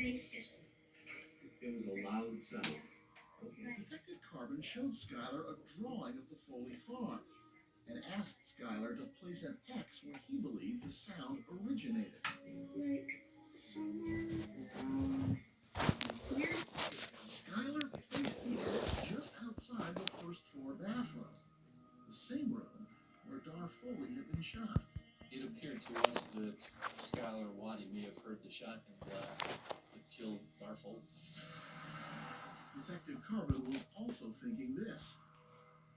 It was a loud sound. Detective Carbon showed Skylar a drawing of the Foley farm and asked Skylar to place an X where he believed the sound originated. Skylar placed the X just outside the first floor bathroom, the same room where Dar Foley had been shot. It appeared to us that Skylar Waddy may have heard the shotgun blast that killed Dar Foley. Detective Carbon was also thinking this.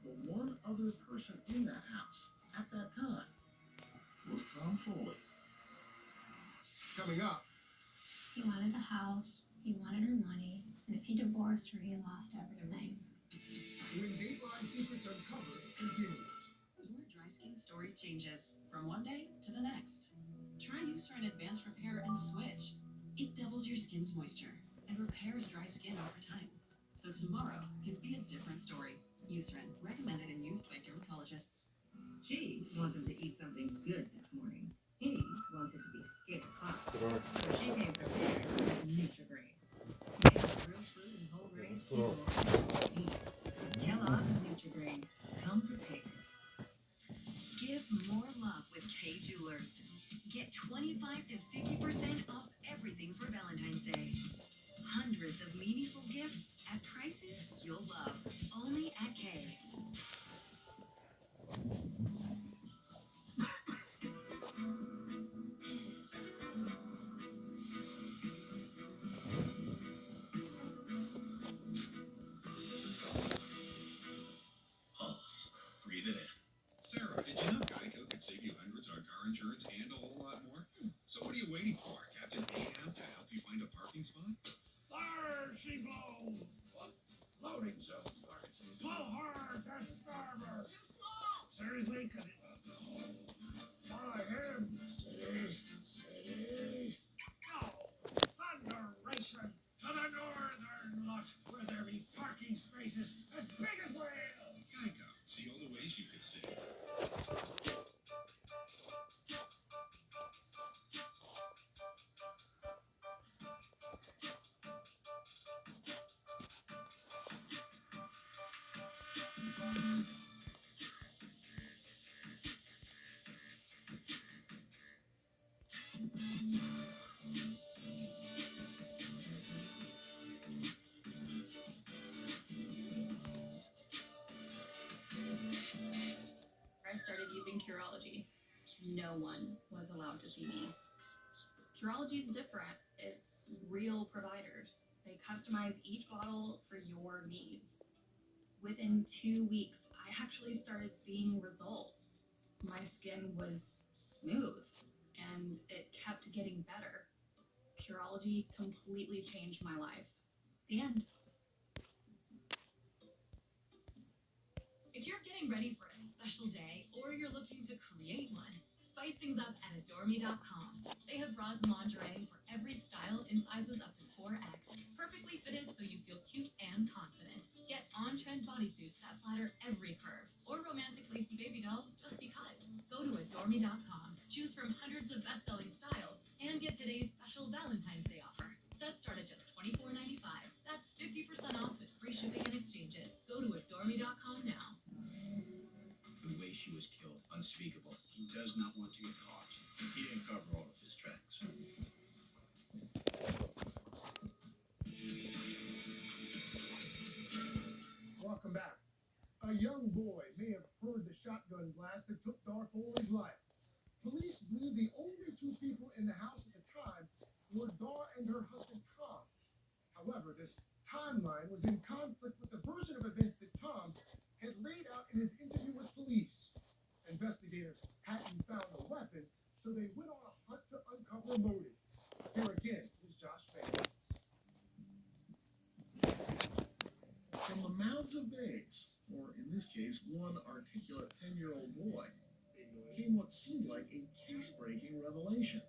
The one other person in that house at that time was Tom Foley. Coming up. He wanted the house, he wanted her money, and if he divorced her, he lost everything. When Dateline Secrets Uncovered continues. Your dry skin story changes from one day to the next. Try Eucerin Advanced Repair and Switch. It doubles your skin's moisture and repairs dry skin over time. So tomorrow can be a different story. Eucerin, recommended and used by dermatologists. She wants him to eat something good this morning. He wants it to be skip hot. So she came prepared with Nutri-Grain. Made with real fruit and whole grains people eat. Kellogg's Nutri-Grain. Come prepared. Give more love with Kay Jewelers. Get 25 to 50% off everything for Valentine's Day. Hundreds of meaningful gifts at prices you'll love. Only at Kay. Pulse. Breathe it in. Sarah, did you know Geico could save you hundreds on car insurance and a whole lot more? So what are you waiting for? Captain Ahab to help you find a parking spot? There she blows! What? Loading zone starts. Pull hard to starboard! Seriously? Cause it... Follow him! Steady, steady... Go! Thunderation! To the northern lot, where there be parking spaces as big as whales! Geico. See all the ways you could save. I started using Curology. No one was allowed to see me. Curology is different. It's real providers. They customize each bottle for your needs. Within 2 weeks, I actually started seeing results. My skin was smooth, and it kept getting better. Curology completely changed my life. The end. If you're getting ready for a special day or you're looking to create one, spice things up at adoreme.com. They have bras and lingerie for every style in sizes up to 4X, perfectly fitted so you feel cute and confident. Get on-trend bodysuits that flatter every curve, or romantic lacy baby dolls just because. Go to adoreme.com, choose from hundreds of best-selling styles, and get today's special Valentine's Day offer. Sets start at just $24.95. That's 50% off with free shipping and exchanges. Go to adoreme.com now. The way she was killed, unspeakable. He does not want to get caught. He didn't cover all of his tracks. Welcome back. A young boy may have heard the shotgun blast that took Dar Foley's life. Police believe the only two people in the house at the time were Dar and her husband Tom. However, this timeline was in conflict with the version of events that Tom had laid out in his interview with police. Investigators hadn't found a weapon, so they went on a hunt to uncover a motive. Here again is Josh Vance. From the mouths of babes, or in this case, one articulate 10-year-old boy, came what seemed like a case-breaking revelation.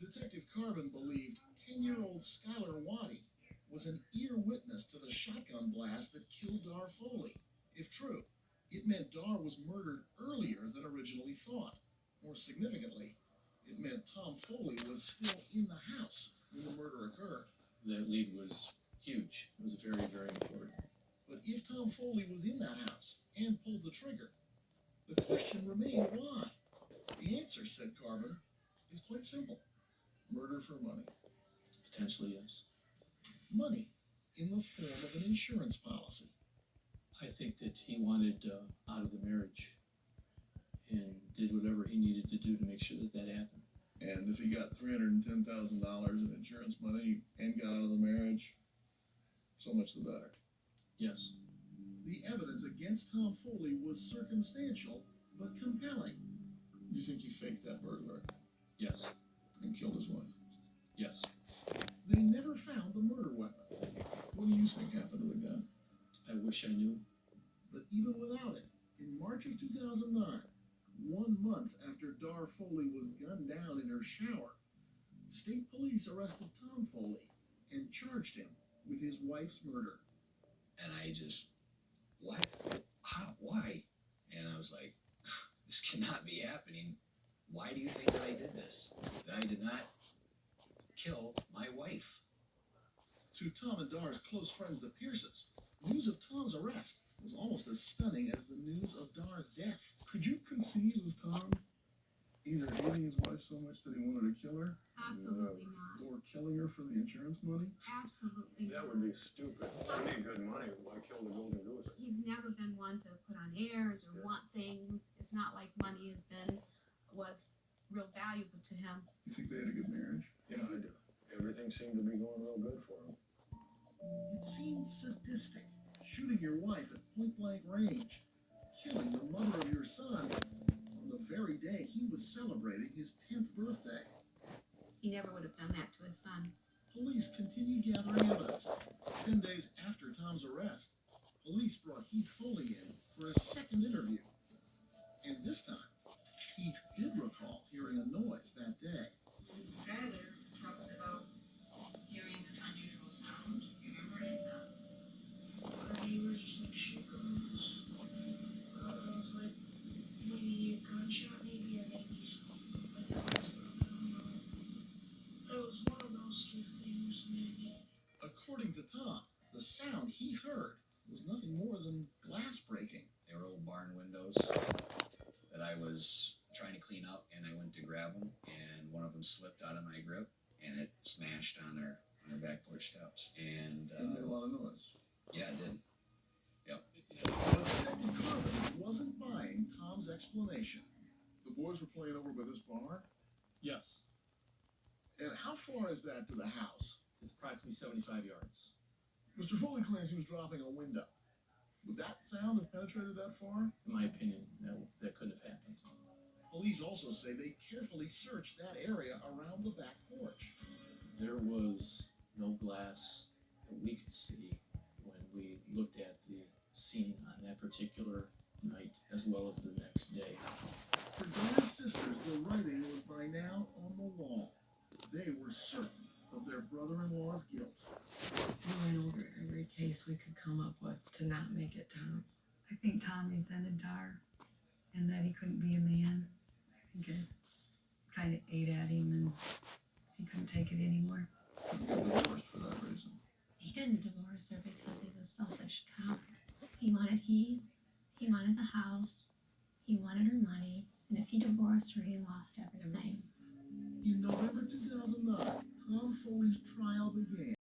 Detective Carbon believed 10-year-old Skylar Waddy was an ear witness to the shotgun blast that killed Dar Foley. If true, it meant Dar was murdered earlier than originally thought. More significantly, It meant Tom Foley was still in the house when the murder occurred. That lead was huge. It was very, very important. But if Tom Foley was in that house and pulled the trigger, the question remained why? The answer, said Carbon, is quite simple. Murder for money. Potentially, yes. Money in the form of an insurance policy. I think that he wanted out of the marriage and did whatever he needed to do to make sure that that happened. And if he got $310,000 in insurance money and got out of the marriage, so much the better. Yes. The evidence against Tom Foley was circumstantial, but compelling. You think he faked that burglary Yes. and killed his wife? Yes. They never found the murder weapon. What do you think happened to the gun? I wish I knew. But even without it, in March of 2009, 1 month after Dar Foley was gunned down in her shower, state police arrested Tom Foley and charged him with his wife's murder. And I just, what? How? Why? And I was like, this cannot be happening. Why do you think that I did this? That I did not kill my wife. To Tom and Dar's close friends, the Pierces, news of Tom's arrest was almost as stunning as the news of Dar's death. Could you conceive of Tom either hating his wife so much that he wanted to kill her, Absolutely not. or killing her for the insurance money? Absolutely That not. would be stupid. I need good money. Why kill the golden goose? He's never been one to put on airs or want things. It's not like money was real valuable to him. You think they had a good marriage? Yeah, I do. Everything seemed to be going real good for him. It seems sadistic, shooting your wife at point-blank range, killing the mother of your son on the very day he was celebrating his 10th birthday. He never would have done that to his son. Police continued gathering evidence. 10 days after Tom's arrest, police brought Heath Foley in for a second interview. And this time, Heath did recall hearing a noise that day. His father talks about hearing this unusual sound. You remember any of that? Our neighbors just like shakers. I was like, maybe a gunshot, maybe a baby song. I don't know. It was one of those two things, maybe. According to Tom, the sound Heath heard was nothing more than glass breaking. They were old barn windows that I was trying to clean up, and I went to grab them, and one of them slipped out of my grip, and it smashed on their back porch steps. And It made a lot of noise. yeah, it did. But Detective Carbon wasn't buying Tom's explanation. The boys were playing over by this bar? Yes. And how far is that to the house? It's approximately 75 yards. Mr. Foley claims he was dropping a window. Would that sound have penetrated that far? In my opinion, that couldn't have happened. Police also say they carefully searched that area around the back porch. There was no glass that we could see when we looked at the scene on that particular night, as well as the next day. For Dar's sisters, the writing was by now on the wall. They were certain of their brother-in-law's guilt. We went over every case we could come up with to not make it Tom. I think Tom resented Dar, and that he couldn't be a man. I think it kind of ate at him, and he couldn't take it anymore. He got divorced for that reason. He didn't divorce her because he was selfish, Tom. He wanted Heath. He wanted the house. He wanted her money. And if he divorced her, he lost everything. In November 2009, Tom Foley's trial began.